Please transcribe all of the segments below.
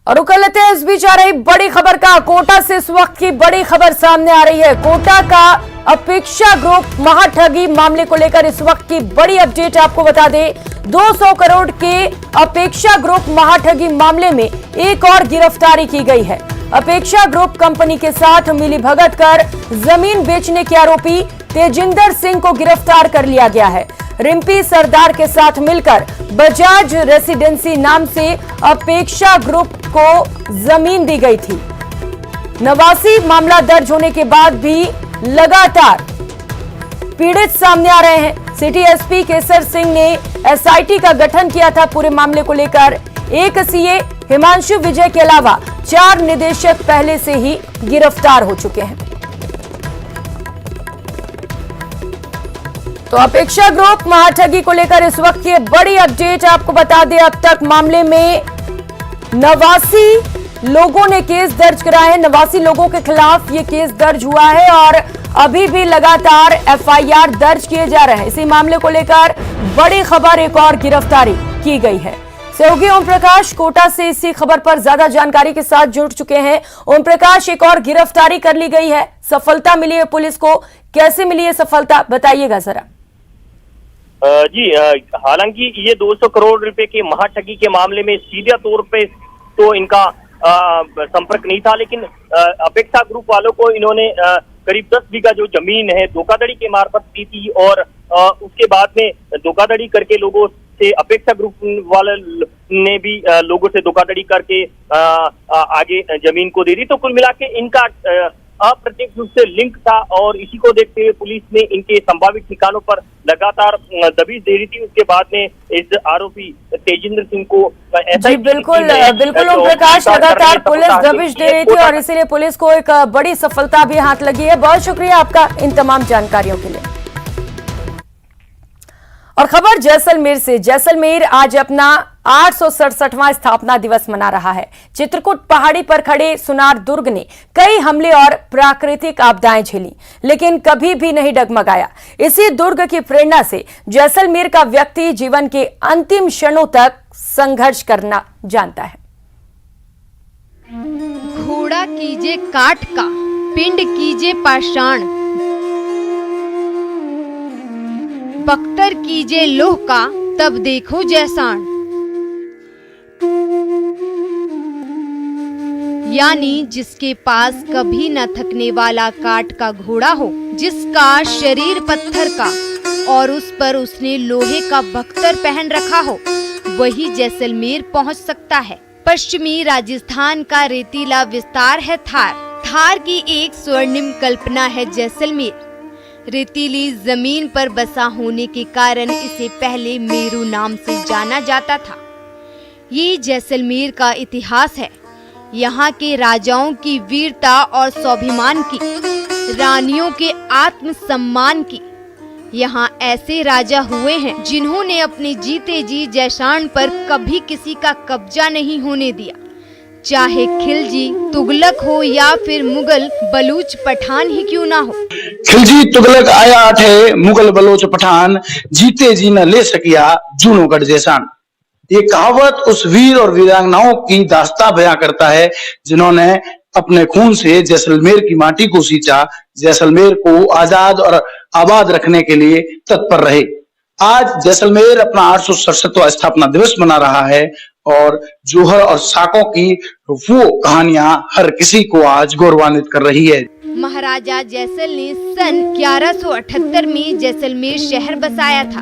और रुक लेते हैं, इस बीच आ रही बड़ी खबर का। कोटा से इस वक्त की बड़ी खबर सामने आ रही है। कोटा का अपेक्षा ग्रुप महाठगी मामले को लेकर इस वक्त की बड़ी अपडेट आपको बता दें। 200 करोड़ के अपेक्षा ग्रुप महाठगी मामले में एक और गिरफ्तारी की गई है। अपेक्षा ग्रुप कंपनी के साथ मिलीभगत कर जमीन बेचने के आरोपी तेजिंदर सिंह को गिरफ्तार कर लिया गया है। रिम्पी सरदार के साथ मिलकर बजाज रेसिडेंसी नाम से अपेक्षा ग्रुप को जमीन दी गई थी। 89 मामला दर्ज होने के बाद भी लगातार पीड़ित सामने आ रहे हैं। सिटी एसपी केसर सिंह ने एसआईटी का गठन किया था पूरे मामले को लेकर। एक सीए हिमांशु विजय के अलावा 4 निदेशक पहले से ही गिरफ्तार हो चुके हैं। तो अपेक्षा ग्रुप महाठगी को लेकर इस वक्त की बड़ी अपडेट आपको बता दें। अब तक मामले में 89 लोगों ने केस दर्ज कराए हैं। 89 लोगों के खिलाफ ये केस दर्ज हुआ है और अभी भी लगातार एफआईआर दर्ज किए जा रहे हैं। इसी मामले को लेकर बड़ी खबर, एक और गिरफ्तारी की गई है। सहयोगी ओम प्रकाश कोटा से इसी खबर पर ज्यादा जानकारी के साथ जुड़ चुके हैं। ओम प्रकाश, एक और गिरफ्तारी कर ली गई है, सफलता मिली है पुलिस को, कैसे मिली है सफलता, बताइएगा जरा। जी, हालांकि ये 200 करोड़ रुपए के महाठगी के मामले में सीधे तौर पे तो इनका संपर्क नहीं था, लेकिन अपेक्षा ग्रुप वालों को इन्होंने करीब 10 बीघा जो जमीन है धोखाधड़ी के मार्फत दी थी और उसके बाद में धोखाधड़ी करके लोगों से अपेक्षा ग्रुप वाले ने भी लोगों से धोखाधड़ी करके आगे जमीन को दे दी। तो कुल मिला के इनका अप्रत्यक्ष रूप से लिंक था और इसी को देखते हुए पुलिस ने इनके संभावित ठिकानों पर लगातार दबिश दे रही थी। उसके बाद में इस आरोपी तेजिंदर सिंह को जी बिल्कुल बिल्कुल ओम प्रकाश, लगातार पुलिस दबिश दे रही थी और इसीलिए पुलिस को एक बड़ी सफलता भी हाथ लगी है। बहुत शुक्रिया आपका इन तमाम जानकारियों के लिए। और खबर जैसलमेर से। जैसलमेर आज अपना 867वां स्थापना दिवस मना रहा है। चित्रकूट पहाड़ी पर खड़े सुनार दुर्ग ने कई हमले और प्राकृतिक आपदाएं झेली, लेकिन कभी भी नहीं डगमगाया। इसी दुर्ग की प्रेरणा से जैसलमेर का व्यक्ति जीवन के अंतिम क्षणों तक संघर्ष करना जानता है। घोड़ा कीजे काठ का, पिंड कीजे पाषाण, बख्तर कीजे लोह का, तब देखो जैसाण। यानी जिसके पास कभी न थकने वाला काठ का घोड़ा हो, जिसका शरीर पत्थर का और उस पर उसने लोहे का बख्तर पहन रखा हो, वही जैसलमेर पहुंच सकता है। पश्चिमी राजस्थान का रेतीला विस्तार है थार। थार की एक स्वर्णिम कल्पना है जैसलमेर। रेतीली जमीन पर बसा होने के कारण इसे पहले मेरू नाम से जाना जाता था। ये जैसलमेर का इतिहास है, यहाँ के राजाओं की वीरता और स्वाभिमान की, रानियों के आत्मसम्मान की। यहाँ ऐसे राजा हुए हैं जिन्होंने अपने जीते जी जैशान पर कभी किसी का कब्जा नहीं होने दिया, चाहे खिलजी तुगलक हो या फिर मुगल बलूच पठान ही क्यों ना हो। खिलजी तुगलक आया थे, मुगल बलोच पठान, जीते जी न ले सकिया जूनोगढ़ जैसान। ये कहावत उस वीर और वीरांगनाओं की दास्तां बयां करता है जिन्होंने अपने खून से जैसलमेर की माटी को सींचा, जैसलमेर को आजाद और आबाद रखने के लिए तत्पर रहे। आज जैसलमेर अपना 867वां स्थापना दिवस मना रहा है और जोहर और साकों की वो कहानियां हर किसी को आज गौरवान्वित कर रही है। महाराजा जैसल ने सन 1178 में जैसलमेर शहर बसाया था,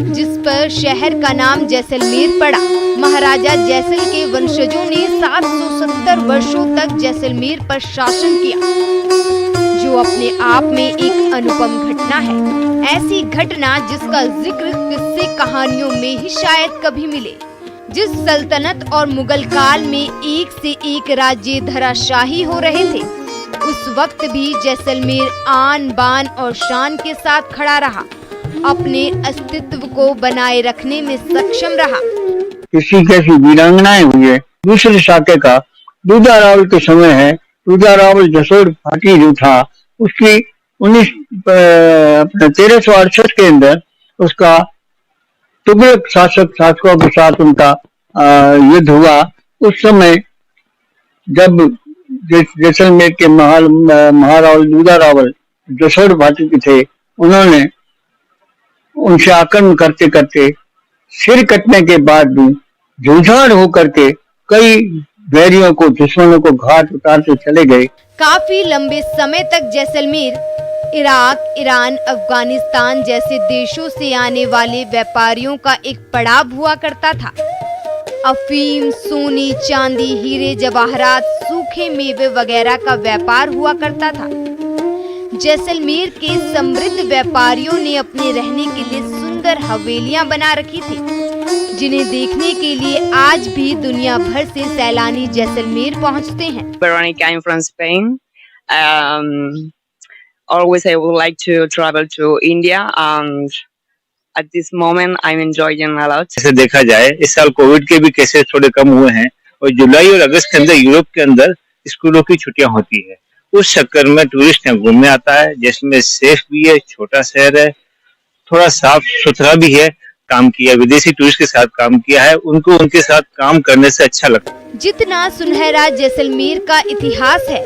जिस पर शहर का नाम जैसलमेर पड़ा। महाराजा जैसल के वंशजों ने 770 वर्षों तक जैसलमेर पर शासन किया, जो अपने आप में एक अनुपम घटना है। ऐसी घटना जिसका जिक्र किस्से कहानियों में ही शायद कभी मिले। जिस सल्तनत और मुगल काल में एक से एक राज्य धराशाही हो रहे थे, उस वक्त भी जैसलमेर आन बान और शान के साथ खड़ा रहा, अपने अस्तित्व को बनाए रखने में सक्षम रहा। किसी कैसी वीरांगनाएं हुई है। दूसरे शाखे का दूधा रावल के समय है। दूधा रावल जसोड़ घाटी जो था उसकी 1368 के अंदर उसका तुगलक शासकों के साथ उनका युद्ध हुआ। उस समय जब जैसलमेर के महारावल दूधा रावल जसोर घाटी के थे, उन्होंने उनसे आक्रमण करते करते सिर कटने के बाद भी जूझार होकर के कई वैरियों को, दुश्मनों को घाट उतारते चले गए। काफी लंबे समय तक जैसलमेर इराक, ईरान, अफगानिस्तान जैसे देशों से आने वाले व्यापारियों का एक पड़ाव हुआ करता था। अफीम, सोने, चांदी, हीरे जवाहरात, सूखे मेवे वगैरह का व्यापार हुआ करता था। जैसलमेर के समृद्ध व्यापारियों ने अपने रहने के लिए सुंदर हवेलियां बना रखी थी, जिन्हें देखने के लिए आज भी दुनिया भर से सैलानी जैसलमेर पहुंचते हैं। Veronica, I'm from Spain. Always I would like to travel to India, and at this moment I'm enjoying a lot. जैसे देखा जाए इस साल कोविड के भी केसेस थोड़े कम हुए हैं और जुलाई और अगस्त के अंदर यूरोप के अंदर स्कूलों की छुट्टियां होती है। उस चक्कर में टूरिस्ट यहाँ घूमने आता है, जिसमें सेफ भी है, छोटा शहर है, थोड़ा साफ सुथरा भी है। काम किया, विदेशी टूरिस्ट के साथ काम किया है, उनको उनके साथ काम करने से अच्छा लगता है। जितना सुनहरा जैसलमेर का इतिहास है,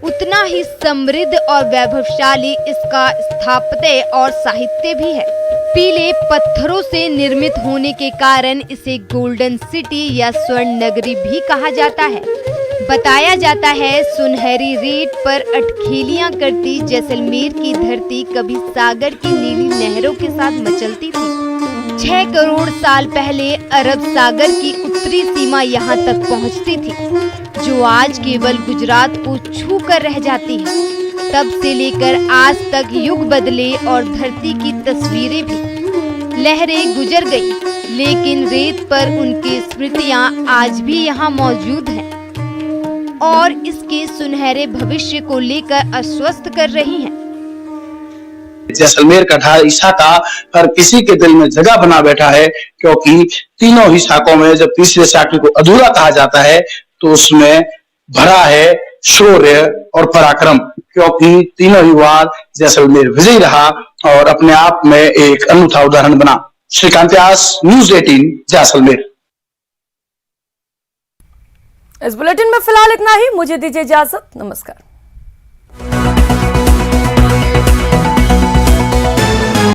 उतना ही समृद्ध और वैभवशाली इसका स्थापत्य और साहित्य भी है। पीले पत्थरों से निर्मित होने के कारण इसे गोल्डन सिटी या स्वर्ण नगरी भी कहा जाता है। बताया जाता है सुनहरी रेत पर अटखेलियां करती जैसलमेर की धरती कभी सागर की नीली नहरों के साथ मचलती थी। 6 करोड़ साल पहले अरब सागर की उत्तरी सीमा यहाँ तक पहुँचती थी, जो आज केवल गुजरात को छू कर रह जाती है। तब से लेकर आज तक युग बदले और धरती की तस्वीरें भी, लहरें गुजर गई, लेकिन रेत पर उनकी स्मृतियां आज भी यहाँ मौजूद हैं और इसके सुनहरे भविष्य को लेकर आश्वस्त कर रही हैं। जैसलमेर का ढाल ईसा का हर किसी के दिल में जगह बना बैठा है, क्योंकि तीनों ही शाखों में जब तीसरे शाखी को अधूरा कहा जाता है तो उसमें भरा है शौर्य और पराक्रम, क्योंकि तीनों ही बार जैसलमेर विजयी रहा और अपने आप में एक अनूठा उदाहरण बना। श्रीकांत व्यास, न्यूज़ 18, जैसलमेर। इस बुलेटिन में फिलहाल इतना ही। मुझे दीजिए इजाजत। नमस्कार।